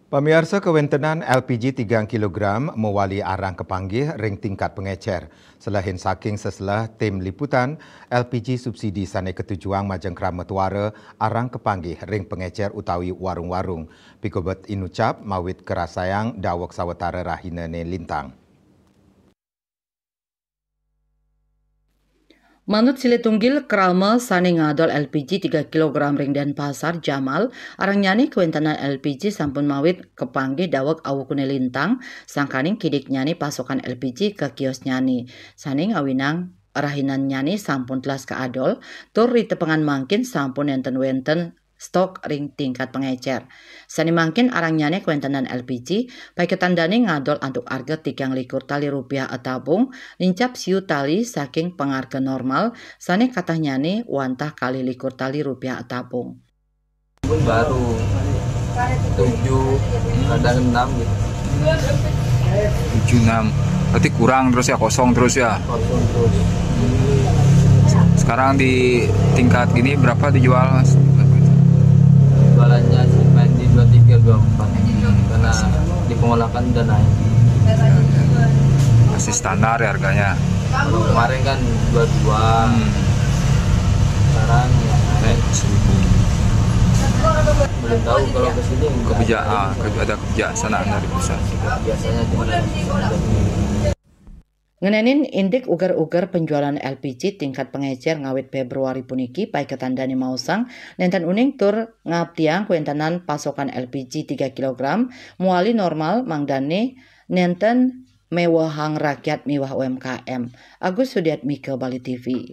Pemirsa kewentenan LPG 3 kg mewali arang kepanggih ring tingkat pengecer. Selain saking seselah tim liputan, LPG subsidi sanai ketujuan Majengkram Metuara arang kepanggih ring pengecer utawi warung-warung. Pikobet inucap mawit kerasayang dawak sawetara rahina ne lintang. Manut sile tunggil krama sane ngadol LPG 3 kg ring Denpasar Jamal, arang nyani kewentenan LPG sampun mawit kepanggih dawak awukune lintang, sangkaning kidik nyani pasokan LPG ke kios nyani. Sane ngawinang rahinan nyani sampun telas keadol, tur ritepengan mangkin sampun enten-wenten stok ring tingkat pengecer. Sani mangkin arang nyane kewentenan LPG, baik ketandane ngadol antuk harga 3 likur tali rupiah etabung, lincap siu tali saking pengarga normal, sane katah nyane wantah kali likur tali rupiah etabung. Baru 7, kadang 6 gitu. 7, 6, berarti kurang terus ya, kosong terus ya? Kosong terus. Sekarang di tingkat gini berapa dijual? Jualannya sih main di 23, 24 karena di pengolahan udah naik. Masih standar ya harganya? Kalau kemarin kan 22, sekarang ya naik 1.000. Belum tahu kalau kesini ada kebijaksanaan dari pusat. Biasanya gimana? Ngenenin indik ugar-ugar penjualan LPG tingkat pengecer ngawit Februari puniki pai ketandani mausang nenten uning tur ngaptiang kuentenan pasokan LPG 3 kg muali normal mangdane nenten mewahang rakyat miwah UMKM. Agus Sudiatmike, Bali TV.